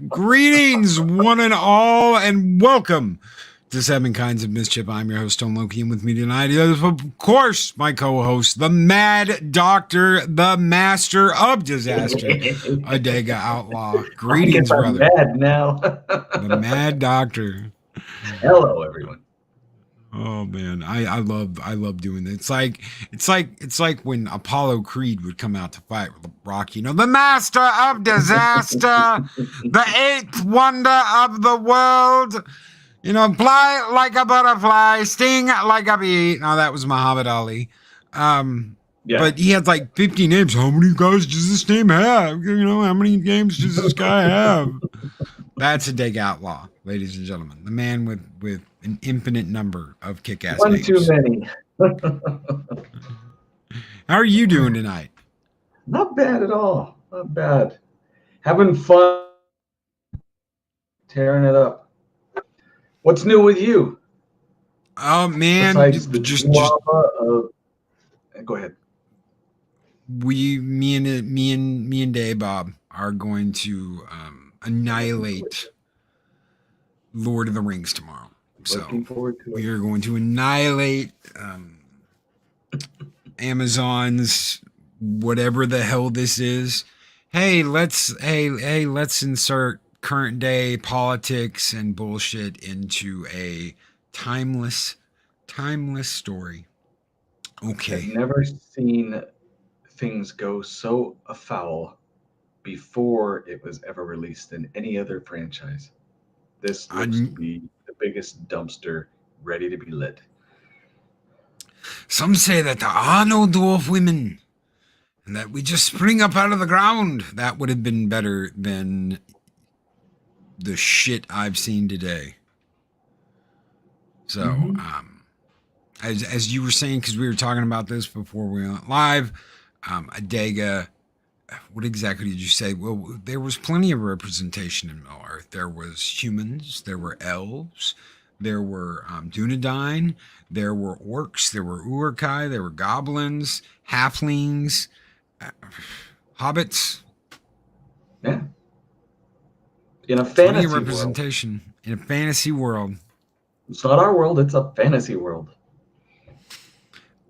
Greetings, one and all, and welcome to Seven Kinds of Mischief. I'm your host, Stone Loki, and with me tonight is, of course, my co-host, the Mad Doctor, the Master of Disaster, Adega Outlaw. Greetings, I'm brother. mad now. The Mad Doctor. Hello, everyone. Oh man, I love doing this. It's like when Apollo Creed would come out to fight with Rock, the master of disaster, the eighth wonder of the world. Fly like a butterfly, sting like a bee. Now that was Muhammad Ali. But he had like 50 names. How many guys does this name have? How many names does this guy have? That's a Dig Outlaw, ladies and gentlemen. The man with an infinite number of kick-ass One names. too many. How are you doing tonight? Not bad at all. Not bad. Having fun. Tearing it up. What's new with you? Oh man, besides the drama of... Go ahead. Me and Dave Bob are going to annihilate Lord of the Rings tomorrow. Looking forward to it. We are going to annihilate Amazon's whatever the hell this is. Hey, let's insert current day politics and bullshit into a timeless story. Okay. I've never seen things go so afoul before it was ever released in any other franchise. This looks to be the biggest dumpster ready to be lit. Some say that there are no dwarf women and that we just spring up out of the ground. That would have been better than the shit I've seen today. So, as you were saying, because we were talking about this before we went live, Adega, what exactly did you say? Well, there was plenty of representation in Middle Earth. There was humans, there were elves, there were Dunedain, there were orcs, there were Uruk-hai, there were goblins, halflings, hobbits. Yeah. In a fantasy representation world. In a fantasy world. It's not our world, it's a fantasy world.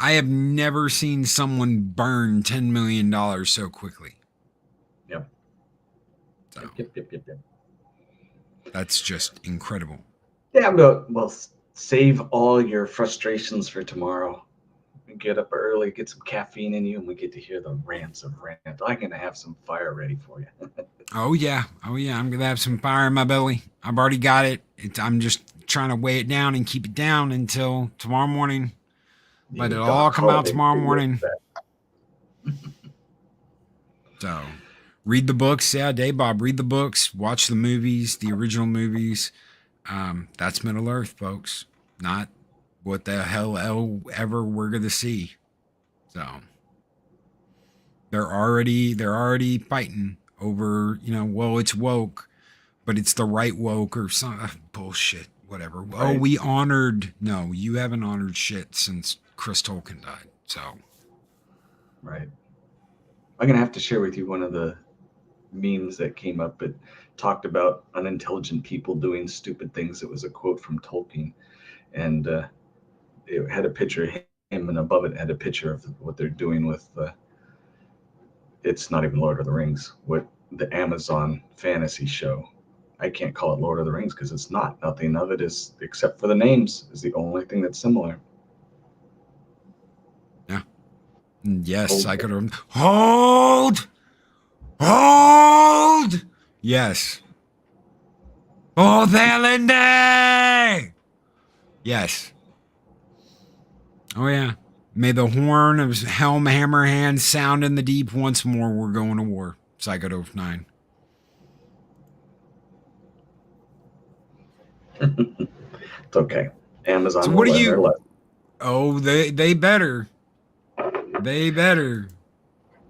I have never seen someone burn $10 million so quickly. Yep. So, Yep. That's just incredible. Yeah, but well, save all your frustrations for tomorrow. Get up early, get some caffeine in you, and we get to hear the rants of rant. I'm gonna have some fire ready for you. Oh yeah. I'm gonna have some fire in my belly. I've already got it. I'm just trying to weigh it down and keep it down until tomorrow morning. But it'll all come out tomorrow morning. So, read the books. Yeah, Dave Bob, read the books. Watch the movies, the original movies. That's Middle Earth, folks. Not what the hell ever we're gonna see. So, they're already fighting over. Well, it's woke, but it's the right woke or some bullshit. Whatever. Right. Oh, we honored. No, you haven't honored shit since Chris Tolkien died. So, right. I'm gonna have to share with you one of the memes that came up. It talked about unintelligent people doing stupid things. It was a quote from Tolkien, and it had a picture of him, and above it had a picture of what they're doing with. It's not even Lord of the Rings. What the Amazon fantasy show. I can't call it Lord of the Rings because it's not. Nothing of it is, except for the names, is the only thing that's similar. Yeah. Yes, I could have. Hold! Yes. Oh, there, Lindy! Yes. Oh, yeah. May the horn of Helm Hammerhand sound in the deep once more. We're going to war. Psychodove 9. It's okay. Amazon. So what do you? Oh, they better. They better.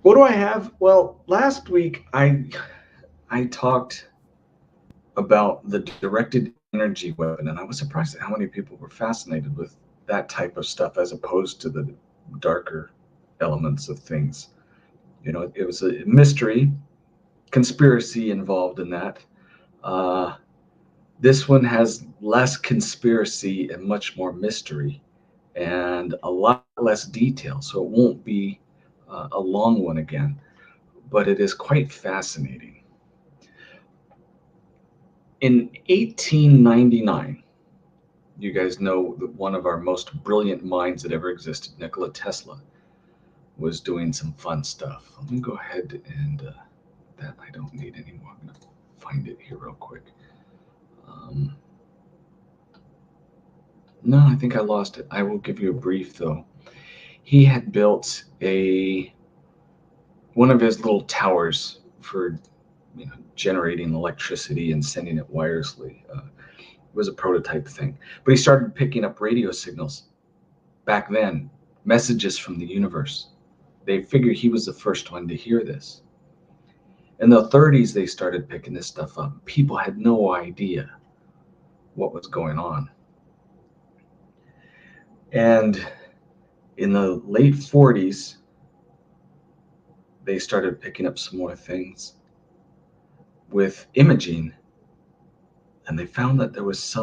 What do I have? Well, last week I talked about the directed energy weapon, and I was surprised at how many people were fascinated with that type of stuff as opposed to the darker elements of things. It was a mystery. conspiracy involved in that. Uh, this one has less conspiracy and much more mystery and a lot less detail, so it won't be a long one again, but it is quite fascinating. In 1899, you guys know that one of our most brilliant minds that ever existed, Nikola Tesla, was doing some fun stuff. Let me go ahead and that I don't need anymore. I'm going to find it here real quick. No, I think I lost it. I will give you a brief though. He had built one of his little towers for generating electricity and sending it wirelessly. It was a prototype thing, but he started picking up radio signals back then, messages from the universe. They figured he was the first one to hear this. In the 30s, they started picking this stuff up. People had no idea what was going on. And in the late 40s, they started picking up some more things with imaging. And they found that there was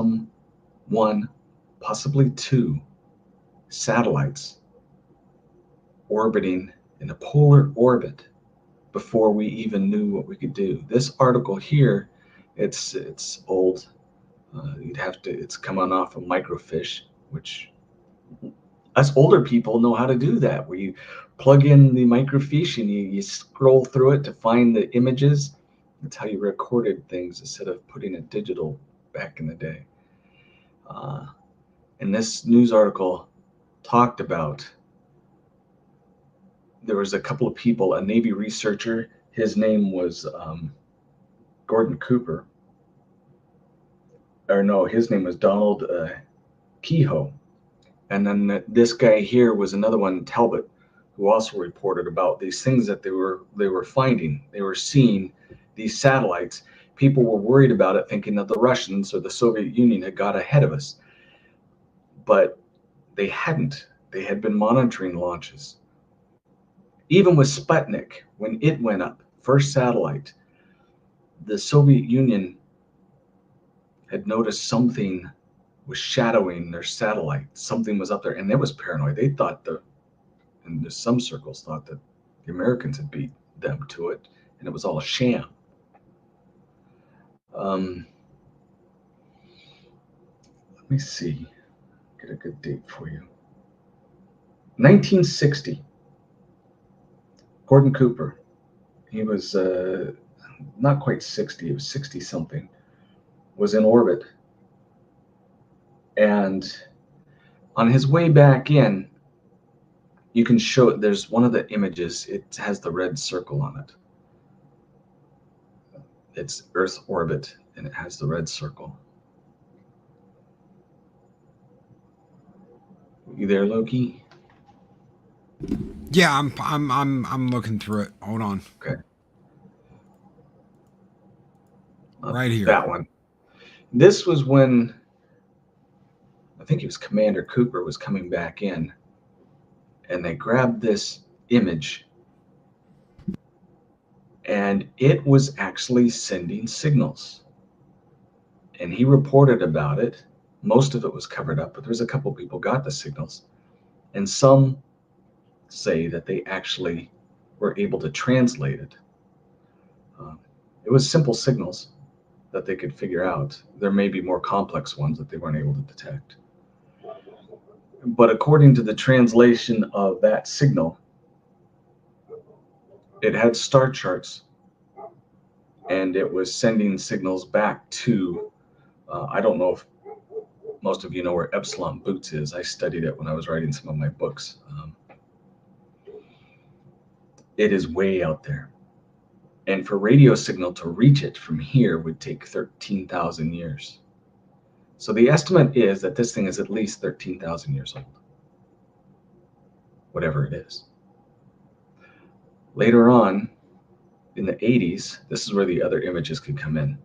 one, possibly two satellites orbiting in a polar orbit before we even knew what we could do. This article here, it's old. It's coming off of microfiche, which us older people know how to do that, where you plug in the microfiche and you scroll through it to find the images. That's how you recorded things instead of putting it digital back in the day. And this news article talked about, there was a couple of people, a Navy researcher, his name was Gordon Cooper, or no, his name was Donald Kehoe. And then this guy here was another one, Talbot, who also reported about these things that they were finding. They were seeing these satellites. People were worried about it, thinking that the Russians or the Soviet Union had got ahead of us. But they hadn't. They had been monitoring launches. Even with Sputnik, when it went up, first satellite, the Soviet Union had noticed something was shadowing their satellite. Something was up there, and it was paranoid. They thought and some circles thought that the Americans had beat them to it, and it was all a sham. Let me see, get a good date for you. 1960, Gordon Cooper, he was not quite 60, he was 60 something, was in orbit. And on his way back in, you can show it. There's one of the images, it has the red circle on it. It's Earth orbit, and it has the red circle. You there, Loki? Yeah, I'm looking through it. Hold on. Okay. Right here. That one. This was when I think it was Commander Cooper was coming back in, and they grabbed this image, and it was actually sending signals. And he reported about it. Most of it was covered up, but there's a couple people got the signals. And some say that they actually were able to translate it. It was simple signals that they could figure out. There may be more complex ones that they weren't able to detect. But according to the translation of that signal, it had star charts, and it was sending signals back to, I don't know if most of you know where Epsilon Boots is. I studied it when I was writing some of my books. It is way out there. And for radio signal to reach it from here would take 13,000 years. So the estimate is that this thing is at least 13,000 years old, whatever it is. Later on, in the 80s, this is where the other images could come in.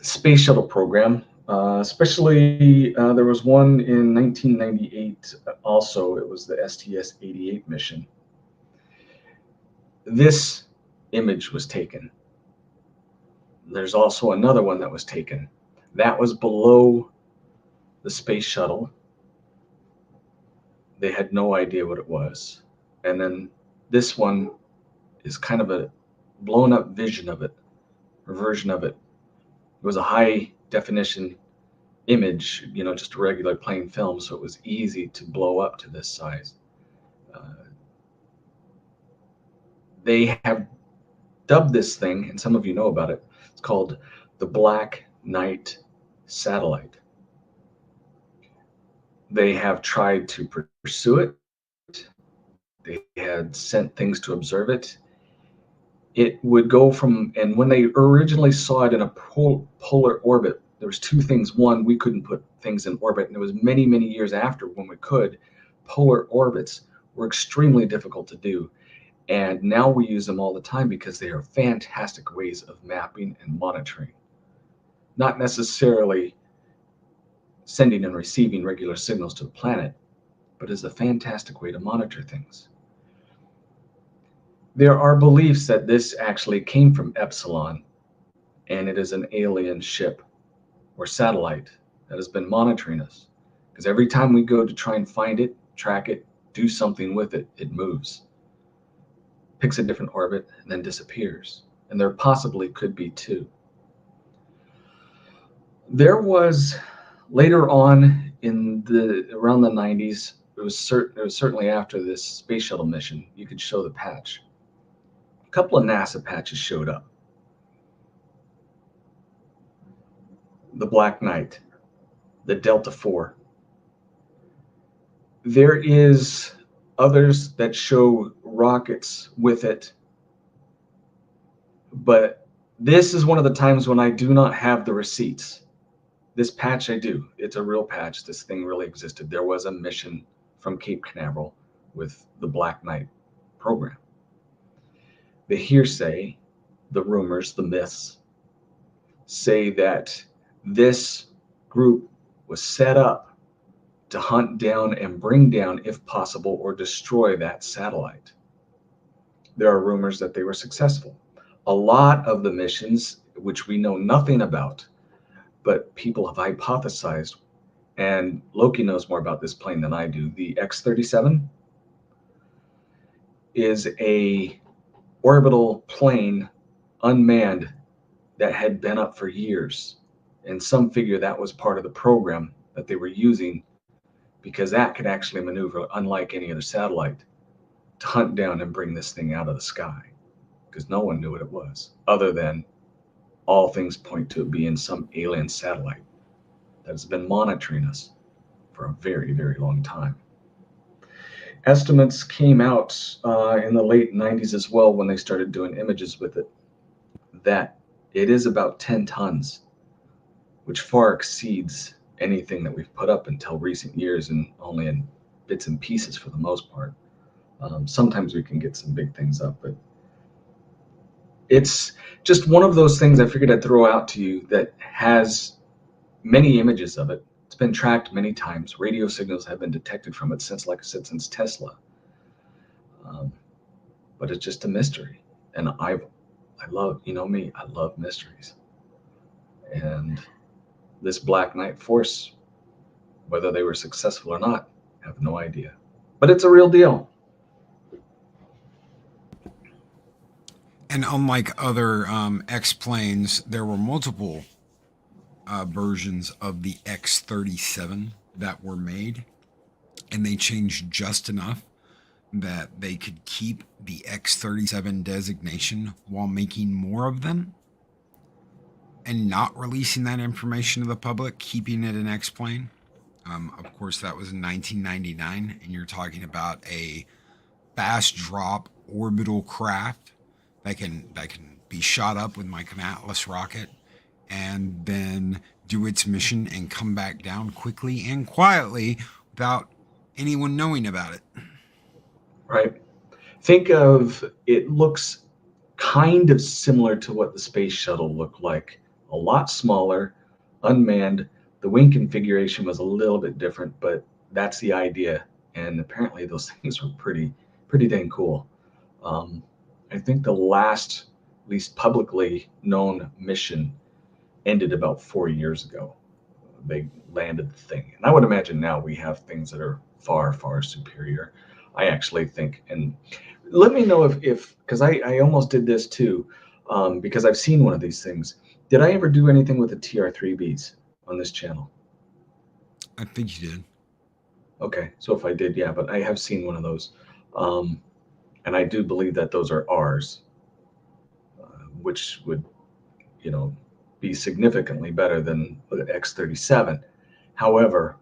Space shuttle program, especially there was one in 1998 also. It was the STS-88 mission. This image was taken. There's also another one that was taken. That was below the space shuttle. They had no idea what it was. And then this one is kind of a blown up vision of it, or version of it. It was a high definition image, just a regular plain film, so it was easy to blow up to this size. They have dubbed this thing, and some of you know about it, it's called the Black Knight satellite. They have tried to pursue it. They had sent things to observe it. It would go from, and when they originally saw it in a polar orbit, there was two things. One, we couldn't put things in orbit, and it was many, many years after when we could. Polar orbits were extremely difficult to do. And now we use them all the time because they are fantastic ways of mapping and monitoring. Not necessarily sending and receiving regular signals to the planet, but is a fantastic way to monitor things. There are beliefs that this actually came from Epsilon, and it is an alien ship or satellite that has been monitoring us. Because every time we go to try and find it, track it, do something with it, it moves, picks a different orbit, and then disappears. And there possibly could be two. There was later on around the 90s, it was certainly after this space shuttle mission, you could show the patch. A couple of NASA patches showed up. The Black Knight, the Delta IV. There is others that show rockets with it, but this is one of the times when I do not have the receipts. This patch I do. It's a real patch. This thing really existed. There was a mission from Cape Canaveral with the Black Knight program. The hearsay, the rumors, the myths say that this group was set up to hunt down and bring down, if possible, or destroy that satellite. There are rumors that they were successful. A lot of the missions, which we know nothing about, but people have hypothesized, and Loki knows more about this plane than I do. The X-37 is a orbital plane, unmanned, that had been up for years. And some figure that was part of the program that they were using, because that could actually maneuver, unlike any other satellite, to hunt down and bring this thing out of the sky, because no one knew what it was, other than all things point to it being some alien satellite that has been monitoring us for a very, very long time. Estimates came out in the late 90s as well, when they started doing images with it, that it is about 10 tons, which far exceeds anything that we've put up until recent years, and only in bits and pieces for the most part. Sometimes we can get some big things up, but it's just one of those things I figured I'd throw out to you that has many images of it. It's been tracked many times. Radio signals have been detected from it since, like I said, since Tesla. But it's just a mystery. And I love, me, I love mysteries. And this Black Knight force, whether they were successful or not, I have no idea. But it's a real deal. And unlike other X-planes, there were multiple versions of the X-37 that were made, and they changed just enough that they could keep the X-37 designation while making more of them and not releasing that information to the public, keeping it an X-plane. Of course, that was in 1999, and you're talking about a fast drop orbital craft that can be shot up with like an Atlas rocket and then do its mission and come back down quickly and quietly without anyone knowing about it. Right. Think of, it looks kind of similar to what the space shuttle looked like. A lot smaller, unmanned. The wing configuration was a little bit different, but that's the idea. And apparently those things were pretty dang cool. I think the last, at least publicly known mission ended about 4 years ago. They landed the thing. And I would imagine now we have things that are far, far superior. I actually think, and let me know if because I almost did this too, because I've seen one of these things. Did I ever do anything with the TR3Bs on this channel? I think you did. Okay, so if I did, yeah, but I have seen one of those. And I do believe that those are ours, which would, be significantly better than the X-37. However,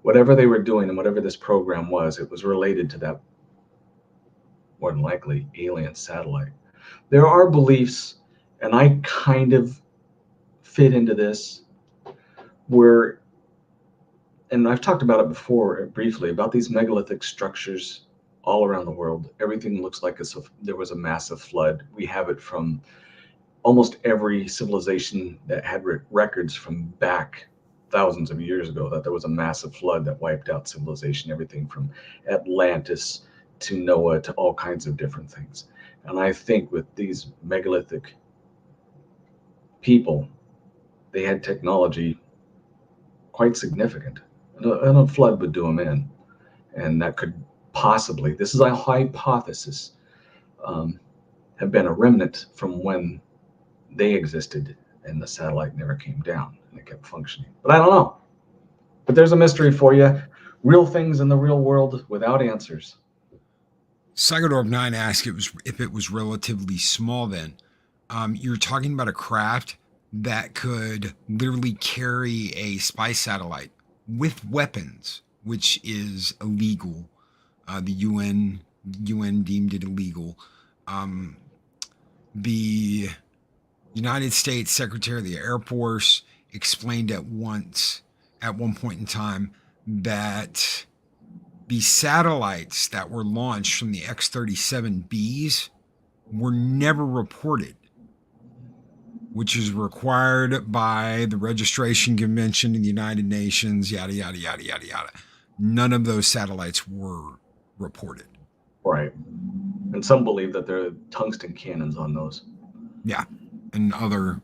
whatever they were doing and whatever this program was, it was related to that, more than likely, alien satellite. There are beliefs, and I kind of fit into this, where, and I've talked about it before briefly, about these megalithic structures all around the world. Everything looks like there was a massive flood. We have it from almost every civilization that had records from back thousands of years ago, that there was a massive flood that wiped out civilization, everything from Atlantis to Noah to all kinds of different things. And I think with these megalithic people, they had technology quite significant. And a flood would do them in. And that could possibly, this is a hypothesis, have been a remnant from when they existed and the satellite never came down and it kept functioning. But I don't know. But there's a mystery for you. Real things in the real world without answers. Psychodorp9 asked if it was relatively small then. You're talking about a craft that could literally carry a spy satellite with weapons, which is illegal. The UN deemed it illegal. The United States Secretary of the Air Force explained at one point in time, that the satellites that were launched from the X-37Bs were never reported, which is required by the Registration Convention in the United Nations, yada, yada, yada, yada, yada. None of those satellites were reported. Right. And some believe that there are tungsten cannons on those. Yeah. And other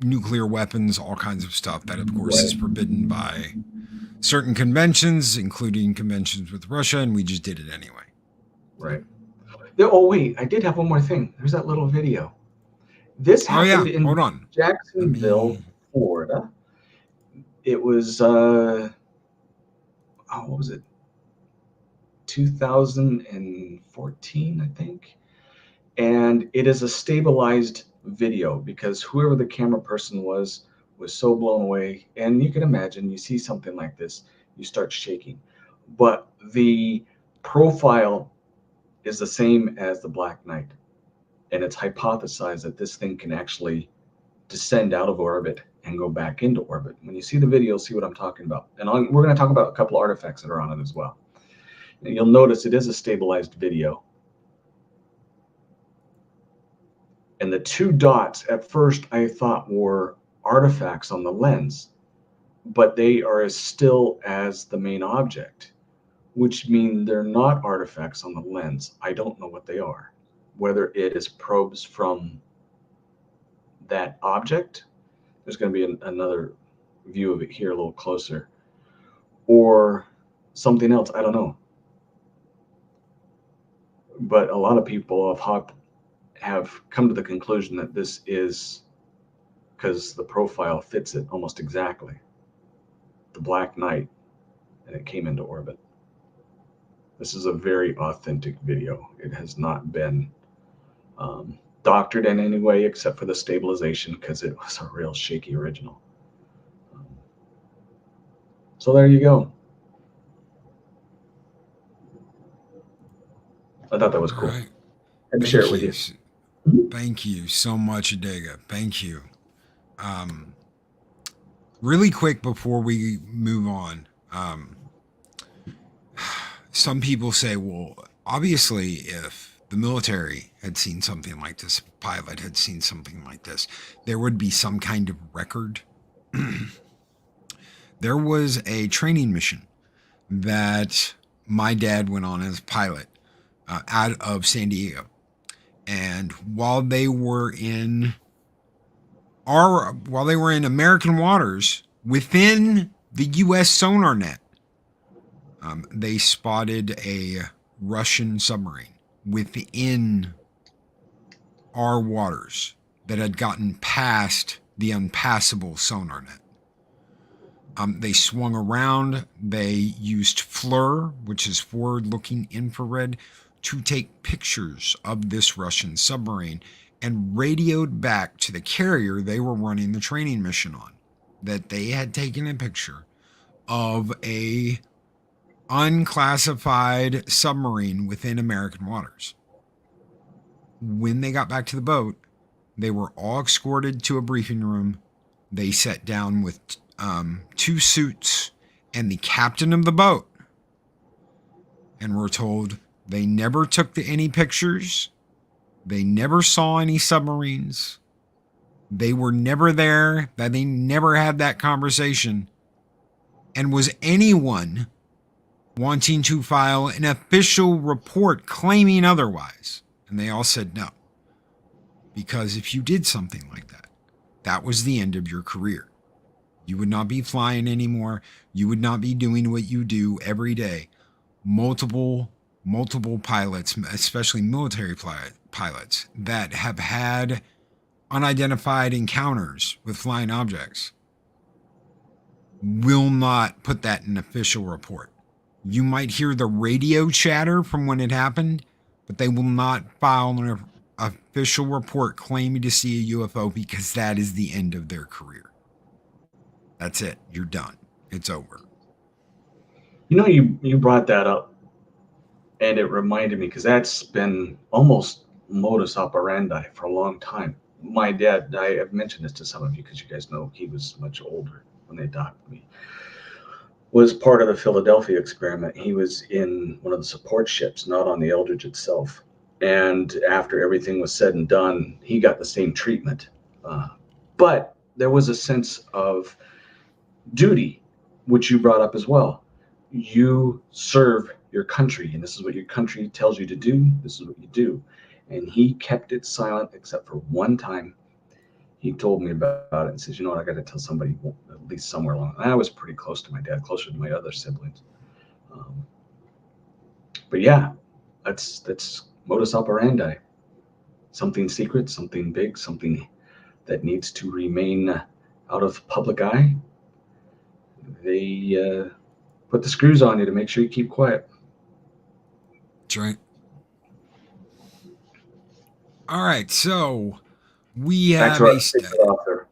nuclear weapons, all kinds of stuff that, of course, is forbidden by certain conventions, including conventions with Russia, and we just did it anyway. Right. Oh, wait, I did have one more thing. There's that little video. This happened in Jacksonville, Florida. It was, what was it? 2014, I think. And it is a stabilized video because whoever the camera person was so blown away. And you can imagine, you see something like this, you start shaking. But the profile is the same as the Black Knight. And it's hypothesized that this thing can actually descend out of orbit and go back into orbit. When you see the video, see what I'm talking about. And we're going to talk about a couple artifacts that are on it as well. And you'll notice it is a stabilized video. And the two dots at first I thought were artifacts on the lens, but they are as still as the main object, which mean they're not artifacts on the lens. I don't know what they are. Whether it is probes from that object, there's going to be another view of it here a little closer, or something else, I don't know. But a lot of people have come to the conclusion that this is, because the profile fits it almost exactly, the Black Knight, and it came into orbit. This is a very authentic video. It has not been doctored in any way except for the stabilization, because it was a real shaky original. So there you go. I thought that was cool. Right. Had to share it with you. Thank you so much, Adega. Thank you. Really quick before we move on, some people say, well, obviously, if the military had seen something like this, if a pilot had seen something like this, there would be some kind of record. There was a training mission that my dad went on as a pilot out of San Diego. And while they were in American waters within the U.S. sonar net, they spotted a Russian submarine within our waters that had gotten past the unpassable sonar net. They swung around. They used FLIR, which is forward-looking infrared, to take pictures of this Russian submarine and radioed back to the carrier they were running the training mission on that they had taken a picture of a unclassified submarine within American waters. When they got back to the boat, they were all escorted to a briefing room. They sat down with 2 suits and the captain of the boat, and were told they never took any pictures. They never saw any submarines. They were never there. That they never had that conversation. And was anyone wanting to file an official report claiming otherwise? And they all said no. Because if you did something like that, that was the end of your career. You would not be flying anymore. You would not be doing what you do every day. Multiple pilots, especially military pilots, that have had unidentified encounters with flying objects will not put that in an official report. You might hear the radio chatter from when it happened, but they will not file an official report claiming to see a UFO, because that is the end of their career. That's it. You're done. It's over. You know, you brought that up, and it reminded me, because that's been almost modus operandi for a long time. My dad, I have mentioned this to some of you because you guys know he was much older when they adopted me, was part of the Philadelphia experiment. He was in one of the support ships, not on the Eldridge itself. And after everything was said and done, he got the same treatment. But there was a sense of duty, which you brought up as well. You serve your country, and this is what your country tells you to do. This is what you do. And he kept it silent, except for one time. He told me about it and says, you know what, I got to tell somebody, at least somewhere along. I was pretty close to my dad, closer to my other siblings. But yeah, that's modus operandi. Something secret, something big, something that needs to remain out of public eye. They put the screws on you to make sure you keep quiet. That's right. All right, so we have author.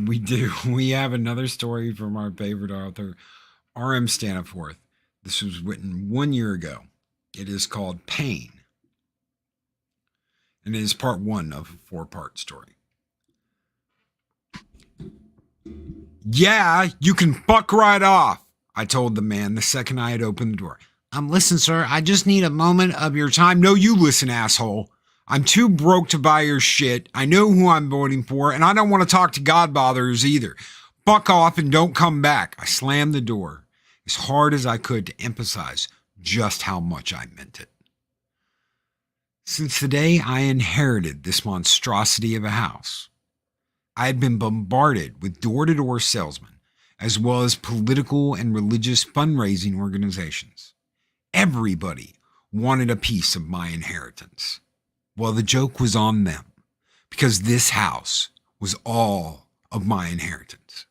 we do. We have another story from our favorite author, R.M. Staniforth. This was written 1 year ago. It is called Pain, and it is part 1 of a 4-part story. Yeah, you can fuck right off, I told the man the second I had opened the door. Listen, sir, I just need a moment of your time. No, you listen, asshole. I'm too broke to buy your shit. I know who I'm voting for, and I don't want to talk to Godbothers either. Fuck off and don't come back. I slammed the door as hard as I could to emphasize just how much I meant it. Since the day I inherited this monstrosity of a house, I had been bombarded with door-to-door salesmen, as well as political and religious fundraising organizations. Everybody wanted a piece of my inheritance. Well, the joke was on them, because this house was all of my inheritance.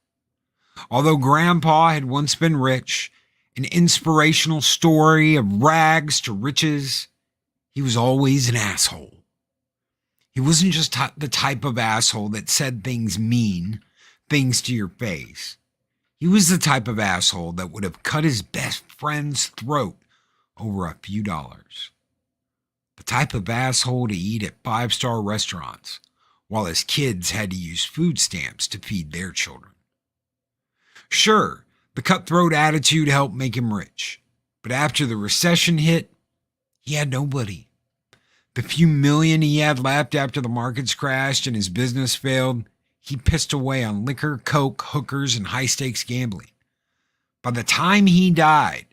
Although Grandpa had once been rich, an inspirational story of rags to riches, he was always an asshole. He wasn't just the type of asshole that said things to your face. He was the type of asshole that would have cut his best friend's throat over a few dollars. The type of asshole to eat at 5-star restaurants while his kids had to use food stamps to feed their children. Sure, the cutthroat attitude helped make him rich, but after the recession hit, he had nobody. The few million he had left after the markets crashed and his business failed, he pissed away on liquor, coke, hookers, and high-stakes gambling. By the time he died,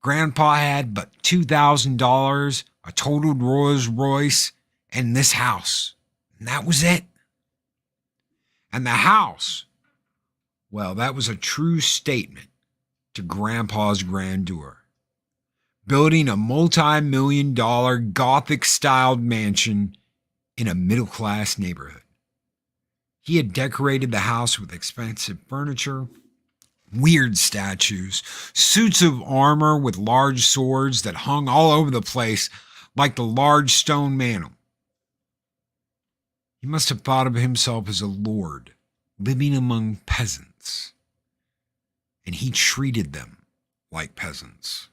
Grandpa had but $2,000 a totaled Rolls Royce, and this house. And that was it. And the house, well, that was a true statement to Grandpa's grandeur. Building a multi-million-dollar Gothic-styled mansion in a middle-class neighborhood. He had decorated the house with expensive furniture, weird statues, suits of armor with large swords that hung all over the place like the large stone mantle. He must have thought of himself as a lord living among peasants, and he treated them like peasants.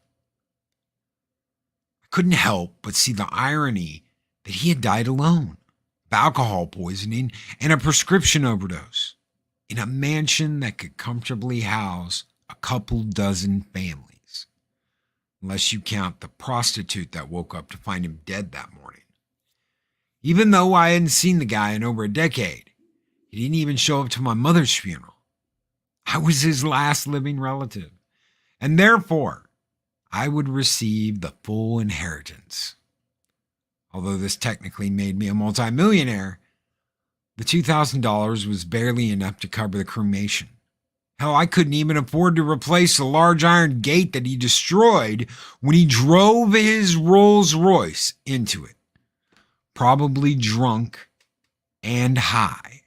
I couldn't help but see the irony that he had died alone of alcohol poisoning and a prescription overdose in a mansion that could comfortably house a couple dozen families, unless you count the prostitute that woke up to find him dead that morning. Even though I hadn't seen the guy in over a decade, he didn't even show up to my mother's funeral. I was his last living relative, and therefore I would receive the full inheritance. Although this technically made me a multimillionaire, the $2,000 was barely enough to cover the cremation. Hell, I couldn't even afford to replace the large iron gate that he destroyed when he drove his Rolls Royce into it. Probably drunk and high.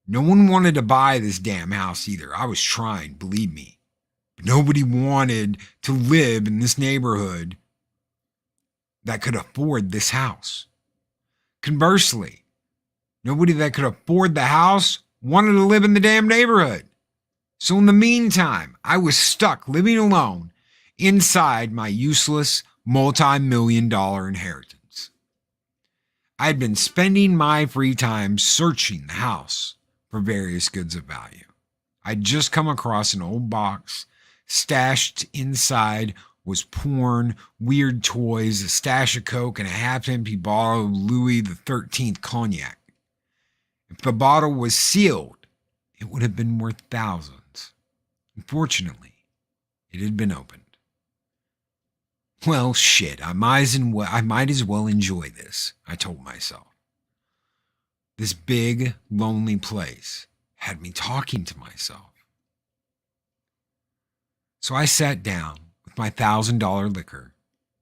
No one wanted to buy this damn house either. I was trying, believe me. But nobody wanted to live in this neighborhood that could afford this house. Conversely, nobody that could afford the house wanted to live in the damn neighborhood. So in the meantime, I was stuck living alone inside my useless multi-million-dollar inheritance. I had been spending my free time searching the house for various goods of value. I'd just come across an old box. Stashed inside was porn, weird toys, a stash of Coke, and a half-empty bottle of Louis XIII cognac. If the bottle was sealed, it would have been worth thousands. Unfortunately, it had been opened. Well, shit, I might as well enjoy this, I told myself. This big, lonely place had me talking to myself. So I sat down with my $1,000 liquor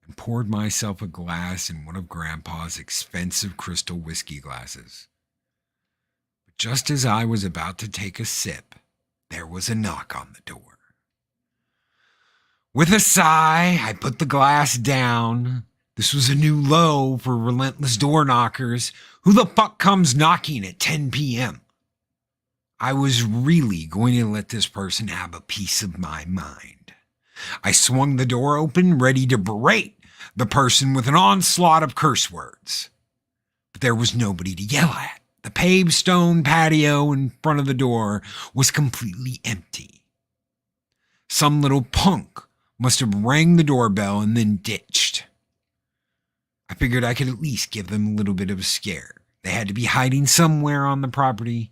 and poured myself a glass in one of Grandpa's expensive crystal whiskey glasses. But just as I was about to take a sip, there was a knock on the door. With a sigh, I put the glass down. This was a new low for relentless door knockers. Who the fuck comes knocking at 10 p.m.? I was really going to let this person have a piece of my mind. I swung the door open, ready to berate the person with an onslaught of curse words. But there was nobody to yell at. The paved stone patio in front of the door was completely empty. Some little punk must have rang the doorbell and then ditched. I figured I could at least give them a little bit of a scare. They had to be hiding somewhere on the property.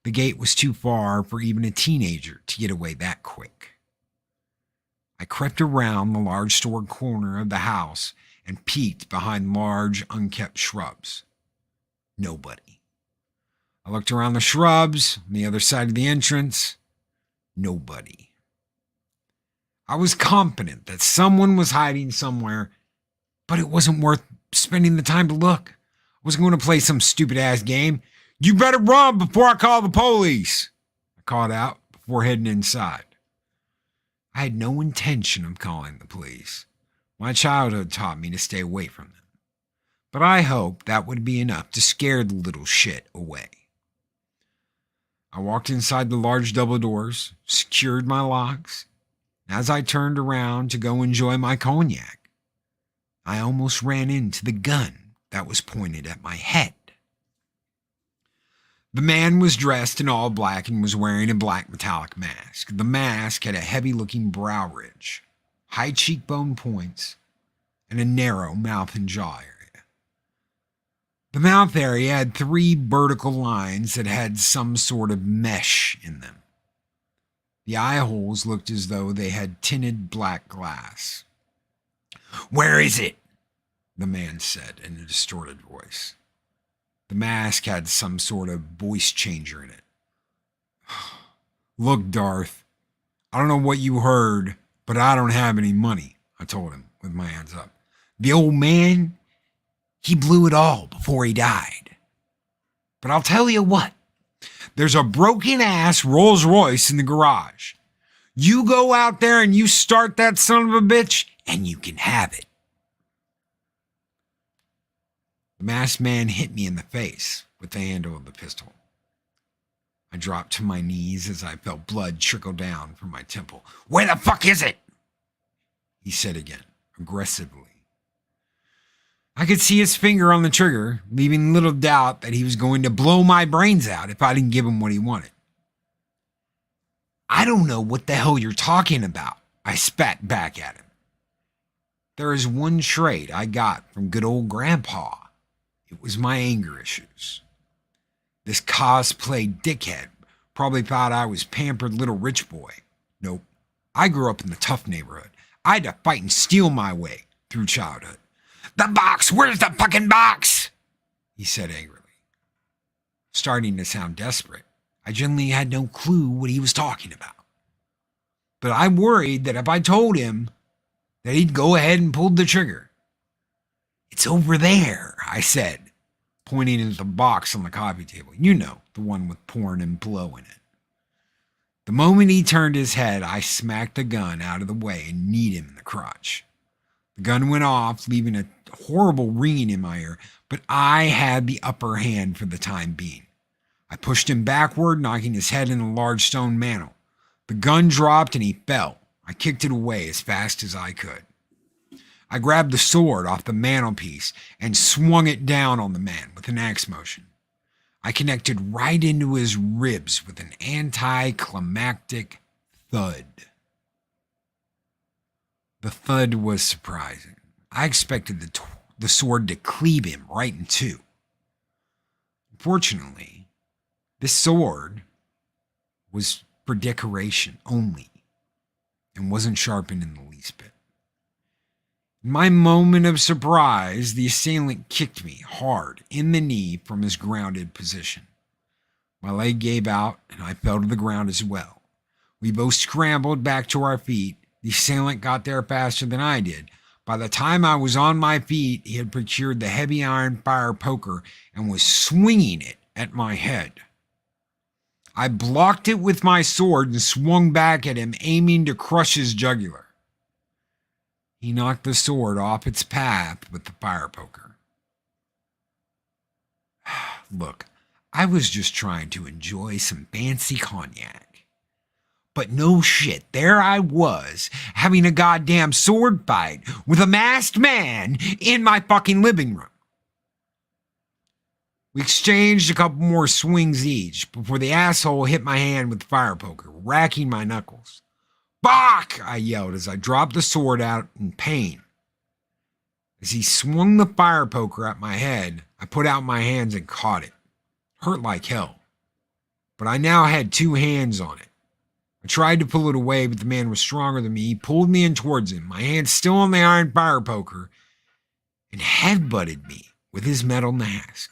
The gate was too far for even a teenager to get away that quick. I crept around the large store corner of the house and peeked behind large, unkept shrubs. Nobody. I looked around the shrubs on the other side of the entrance. Nobody. I was confident that someone was hiding somewhere, but it wasn't worth spending the time to look. I wasn't going to play some stupid-ass game. You better run before I call the police, I called out before heading inside. I had no intention of calling the police. My childhood taught me to stay away from them. But I hoped that would be enough to scare the little shit away. I walked inside the large double doors, secured my locks. As I turned around to go enjoy my cognac, I almost ran into the gun that was pointed at my head. The man was dressed in all black and was wearing a black metallic mask. The mask had a heavy-looking brow ridge, high cheekbone points, and a narrow mouth and jaw area. The mouth area had 3 vertical lines that had some sort of mesh in them. The eye holes looked as though they had tinted black glass. "Where is it?" the man said in a distorted voice. The mask had some sort of voice changer in it. "Look, Darth, I don't know what you heard, but I don't have any money," I told him with my hands up. "The old man, he blew it all before he died. But I'll tell you what, there's a broken-ass Rolls Royce in the garage. You go out there and you start that son of a bitch, and you can have it." The masked man hit me in the face with the handle of the pistol. I dropped to my knees as I felt blood trickle down from my temple. "Where the fuck is it?" he said again, aggressively. I could see his finger on the trigger, leaving little doubt that he was going to blow my brains out if I didn't give him what he wanted. "I don't know what the hell you're talking about," I spat back at him. "There is one trait I got from good old Grandpa. It was my anger issues. This cosplay dickhead probably thought I was pampered little rich boy. Nope. I grew up in the tough neighborhood. I had to fight and steal my way through childhood." "The box! Where's the fucking box?" he said angrily. Starting to sound desperate, I genuinely had no clue what he was talking about. But I worried that if I told him, that he'd go ahead and pull the trigger. "It's over there," I said, pointing at the box on the coffee table. You know, the one with porn and blow in it. The moment he turned his head, I smacked the gun out of the way and kneed him in the crotch. The gun went off, leaving a horrible ringing in my ear, but I had the upper hand for the time being. I pushed him backward, knocking his head in a large stone mantel. The gun dropped and he fell. I kicked it away as fast as I could. I grabbed the sword off the mantelpiece and swung it down on the man with an axe motion. I connected right into his ribs with an anticlimactic thud. The thud was surprising. I expected the sword to cleave him right in two. Unfortunately, this sword was for decoration only and wasn't sharpened in the least bit. In my moment of surprise, the assailant kicked me hard in the knee from his grounded position. My leg gave out and I fell to the ground as well. We both scrambled back to our feet. The assailant got there faster than I did. By the time I was on my feet, he had procured the heavy iron fire poker and was swinging it at my head. I blocked it with my sword and swung back at him, aiming to crush his jugular. He knocked the sword off its path with the fire poker. Look, I was just trying to enjoy some fancy cognac. But no shit, there I was, having a goddamn sword fight with a masked man in my fucking living room. We exchanged a couple more swings each before the asshole hit my hand with the fire poker, racking my knuckles. "Fuck!" I yelled as I dropped the sword out in pain. As he swung the fire poker at my head, I put out my hands and caught it. Hurt like hell. But I now had two hands on it. I tried to pull it away, but the man was stronger than me. He pulled me in towards him, my hand still on the iron fire poker, and headbutted me with his metal mask.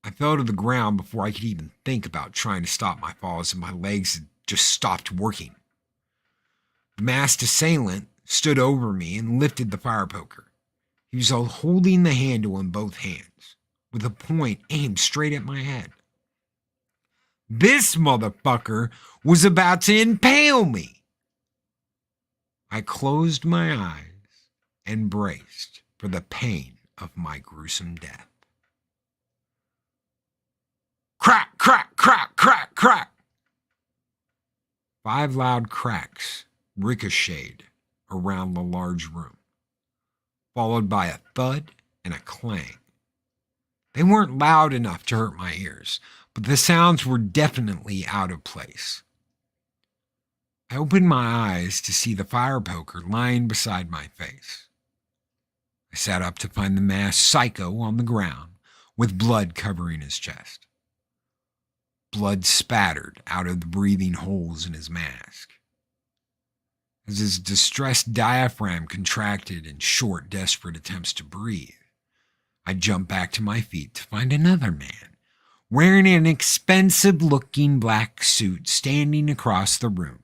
I fell to the ground before I could even think about trying to stop my falls, and my legs had just stopped working. The masked assailant stood over me and lifted the fire poker. He was holding the handle in both hands, with a point aimed straight at my head. This motherfucker was about to impale me. I closed my eyes and braced for the pain of my gruesome death. Crack, crack, crack, crack, crack. 5 loud cracks ricocheted around the large room, followed by a thud and a clang. They weren't loud enough to hurt my ears, but the sounds were definitely out of place. I opened my eyes to see the fire poker lying beside my face. I sat up to find the masked psycho on the ground with blood covering his chest. Blood spattered out of the breathing holes in his mask. as his distressed diaphragm contracted in short, desperate attempts to breathe. I jumped back to my feet to find another man, wearing an expensive-looking black suit, standing across the room.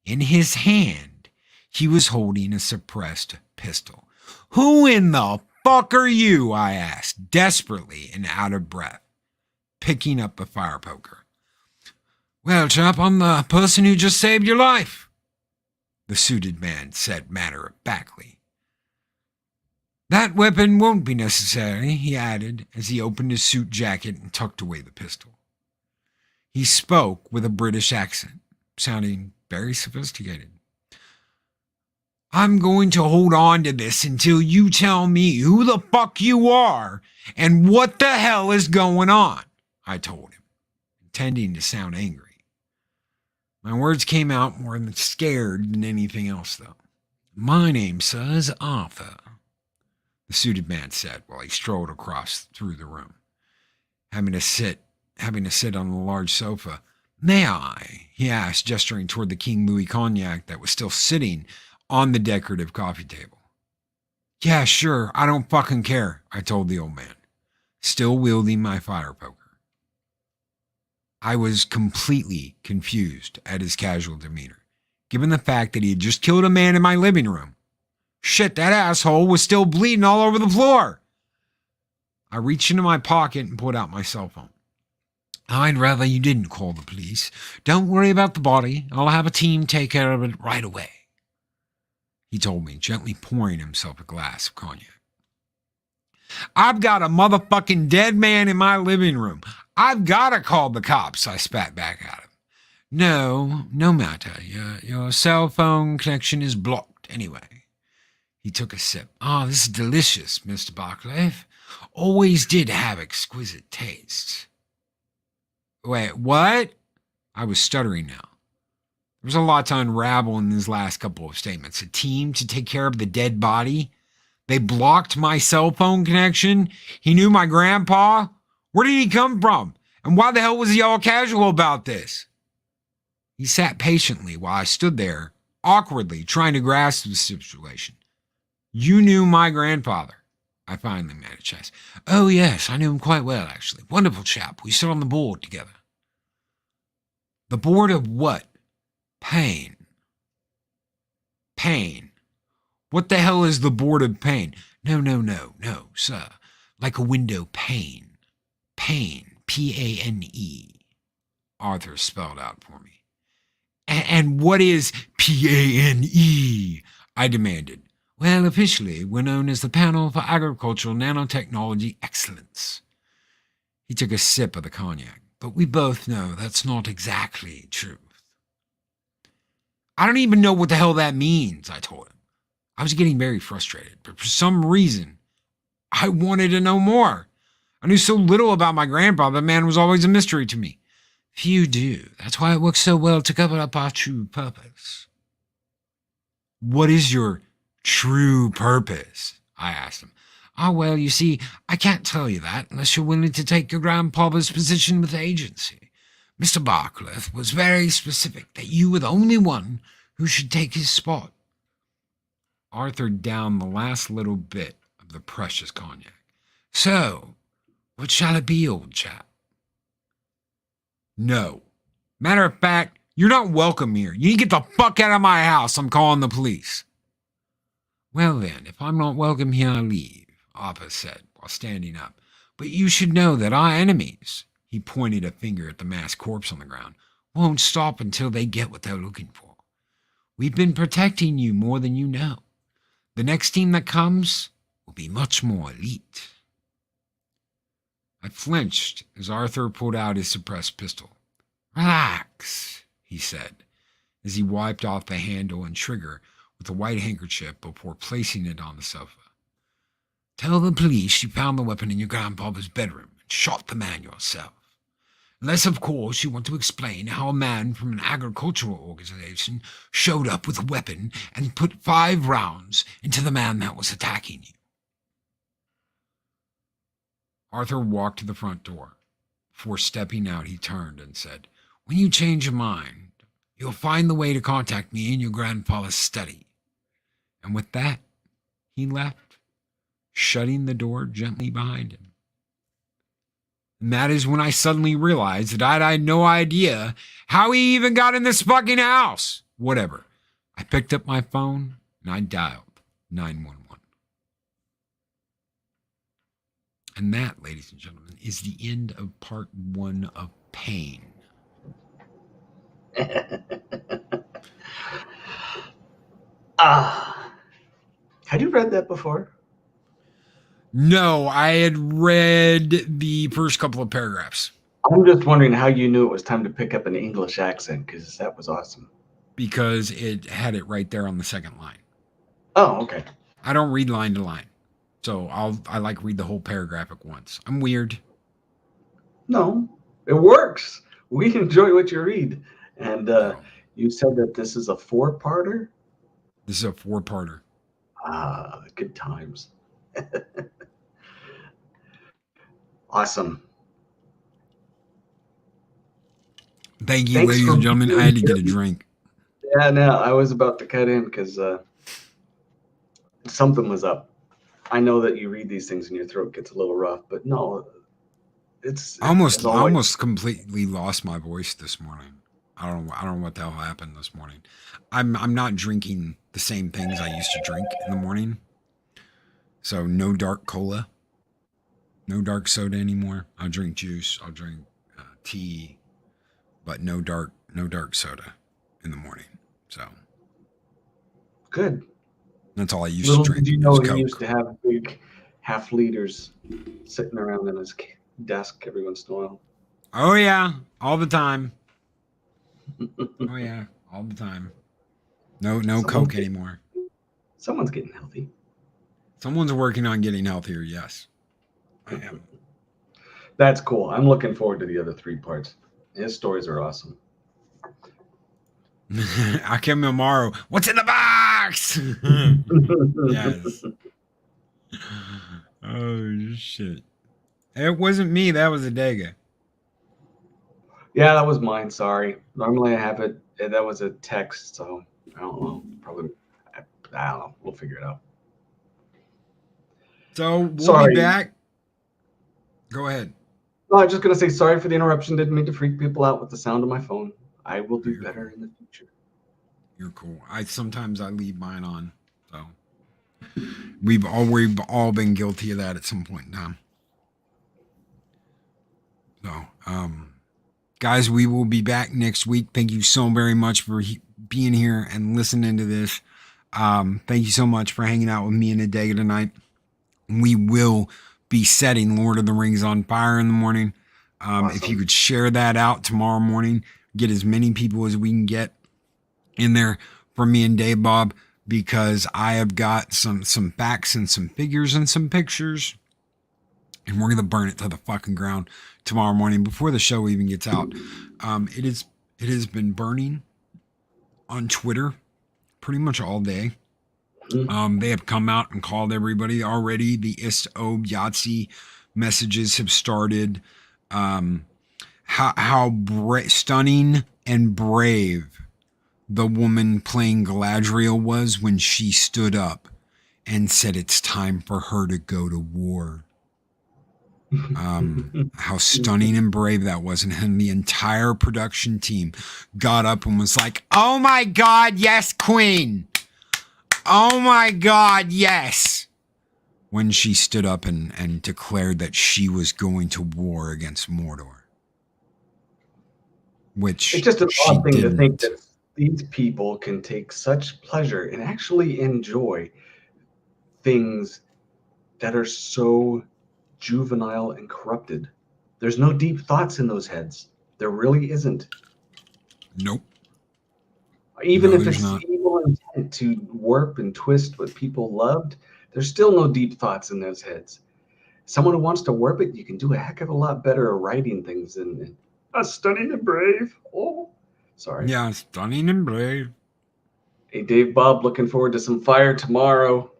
In his hand, he was holding a suppressed pistol. "Who in the fuck are you?" I asked, desperately and out of breath, picking up the fire poker. "Well, chap, I'm the person who just saved your life," the suited man said matter-of-factly. "That weapon won't be necessary," he added as he opened his suit jacket and tucked away the pistol. He spoke with a British accent, sounding very sophisticated. "I'm going to hold on to this until you tell me who the fuck you are and what the hell is going on," I told him, intending to sound angry. My words came out more scared than anything else, though. "My name, sir, is Arthur," the suited man said while he strolled across through the room, having to sit on the large sofa. "May I?" he asked, gesturing toward the King Louis cognac that was still sitting on the decorative coffee table. "Yeah, sure, I don't fucking care," I told the old man, still wielding my fire poker. I was completely confused at his casual demeanor, given the fact that he had just killed a man in my living room. Shit, that asshole was still bleeding all over the floor. I reached into my pocket and pulled out my cell phone. "I'd rather you didn't call the police. Don't worry about the body. I'll have a team take care of it right away," he told me, gently pouring himself a glass of cognac. "I've got a motherfucking dead man in my living room. I've got to call the cops," I spat back at him. No matter. Your cell phone connection is blocked anyway." He took a sip. "This is delicious, Mr. Barclay. Always did have exquisite taste." "Wait, what?" I was stuttering now. There was a lot to unravel in his last couple of statements. A team to take care of the dead body? They blocked my cell phone connection? He knew my grandpa? Where did he come from? And why the hell was he all casual about this? He sat patiently while I stood there, awkwardly trying to grasp the situation. "You knew my grandfather?" I finally managed to ask. "Oh, yes, I knew him quite well, actually. Wonderful chap. We sat on the board together." "The board of what?" "Pain." "Pain? What the hell is the board of pain?" No, sir. Like a window pane. Pain. P-A-N-E. Arthur spelled out for me. "And what is P-A-N-E?" I demanded. "Well, officially, we're known as the Panel for Agricultural Nanotechnology Excellence." He took a sip of the cognac, but we both know that's not exactly truth. "I don't even know what the hell that means," I told him. I was getting very frustrated, but for some reason, I wanted to know more. I knew so little about my grandfather, the man was always a mystery to me. "Few do. That's why it works so well to cover up our true purpose." "What is your true purpose?" I asked him. Well, you see, I can't tell you that unless you're willing to take your grandpapa's position with the agency. Mr. Barclay was very specific that you were the only one who should take his spot." Arthur downed the last little bit of the precious cognac. "So, what shall it be, old chap?" "No. Matter of fact, you're not welcome here. You need to get the fuck out of my house. I'm calling the police." "Well then, if I'm not welcome here, I'll leave," Arthur said while standing up. "But you should know that our enemies," he pointed a finger at the masked corpse on the ground, "won't stop until they get what they're looking for. We've been protecting you more than you know. The next team that comes will be much more elite." I flinched as Arthur pulled out his suppressed pistol. "Relax," he said, as he wiped off the handle and trigger with a white handkerchief before placing it on the sofa. "Tell the police you found the weapon in your grandpapa's bedroom and shot the man yourself. Unless, of course, you want to explain how a man from an agricultural organization showed up with a weapon and put 5 rounds into the man that was attacking you." Arthur walked to the front door. Before stepping out, he turned and said, "When you change your mind, You'll find the way to contact me in your grandfather's study. And with that, he left, shutting the door gently behind him. And that is when I suddenly realized that I had no idea how he even got in this fucking house. Whatever. I picked up my phone and I dialed 911. And that, ladies and gentlemen, is the end of part 1 of Pain. Had you read that before? No, I had read the first couple of paragraphs. I'm just wondering how you knew it was time to pick up an English accent, because that was awesome. Because it had it right there on the second line. Oh, okay. I don't read line to line. So I like read the whole paragraph at once. I'm weird. No, it works. We enjoy what you read. And you said that this is a 4-parter? This is a 4-parter. Good times. Awesome. Thank you, ladies and gentlemen. I had to get a drink. Yeah, no, I was about to cut in because something was up. I know that you read these things and your throat gets a little rough, but no, I almost completely lost my voice this morning. I don't know what the hell happened this morning. I'm not drinking the same things I used to drink in the morning. So no dark cola, no dark soda anymore. I'll drink juice. I'll drink tea, but no dark soda in the morning. So good. That's all I used to drink. Did you know he used to have big half liters sitting around in his desk every once in a while? Oh yeah, all the time. Oh yeah, all the time. No Coke anymore. Someone's getting healthy. Someone's working on getting healthier, yes. I am. That's cool. I'm looking forward to the other 3 parts. His stories are awesome. Akemaru, what's in the box? Yes. Oh shit. It wasn't me, that was Adega. Yeah, that was mine. Sorry. Normally I have it. That was a text, so I don't know. Probably, I don't know. We'll figure it out. So we'll be back. Go ahead. No, I was just going to say sorry for the interruption. Didn't mean to freak people out with the sound of my phone. I will do better in the future. You're cool. Sometimes I leave mine on. So we've all been guilty of that at some point in time. So, guys, we will be back next week. Thank you so very much for being here and listening to this. Thank you so much for hanging out with me and Adega tonight. We will be setting Lord of the Rings on fire in the morning. Awesome. If you could share that out tomorrow morning, get as many people as we can get in there for me and Dave Bob, because I have got some facts and some figures and some pictures, and we're gonna burn it to the fucking ground tomorrow morning before the show even gets out. It has been burning on Twitter pretty much all day. They have come out and called everybody already. The Ist-Ob Yahtzee messages have started. How stunning and brave the woman playing Galadriel was when she stood up and said it's time for her to go to war. How stunning and brave that was. And the entire production team got up and was like, oh my God, yes, Queen. Oh my God, yes. When she stood up and declared that she was going to war against Mordor. Which it's just an odd thing to think that these people can take such pleasure and actually enjoy things that are so juvenile and corrupted. There's no deep thoughts in those heads. There really isn't. Nope. Even if it's evil intent to warp and twist what people loved, there's still no deep thoughts in those heads. Someone who wants to warp it, you can do a heck of a lot better at writing things than stunning and brave. Oh, sorry. Yeah, stunning and brave. Hey, Dave Bob, looking forward to some fire tomorrow.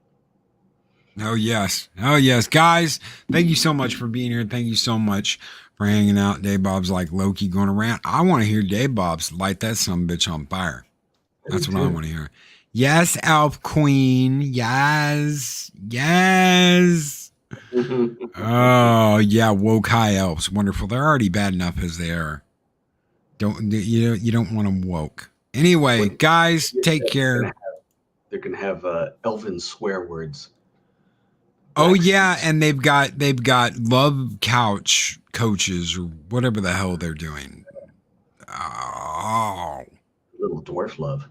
Oh, yes. Oh, yes. Guys, thank you so much for being here. Thank you so much for hanging out. Dave Bob's like Loki going around. I want to hear Dave Bob's light that some bitch on fire. That's what I want to hear. Yes, Elf Queen. Yes. Yes. Oh, yeah. Woke high elves. Wonderful. They're already bad enough as they are. You don't want them woke. Anyway, guys, take care. They're gonna have elven swear words. Oh yeah, and they've got love couch coaches or whatever the hell they're doing. Oh, little dwarf love.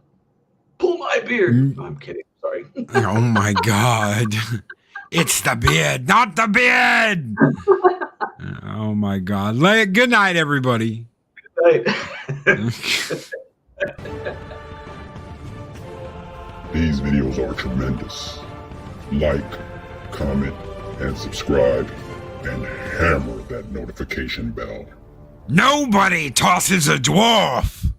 Pull my beard. No, I'm kidding. Sorry. Oh my God. It's the beard, not the beard. Oh my God. Good night, everybody. Good night. These videos are tremendous. Like, comment, and subscribe, and hammer that notification bell. Nobody tosses a dwarf.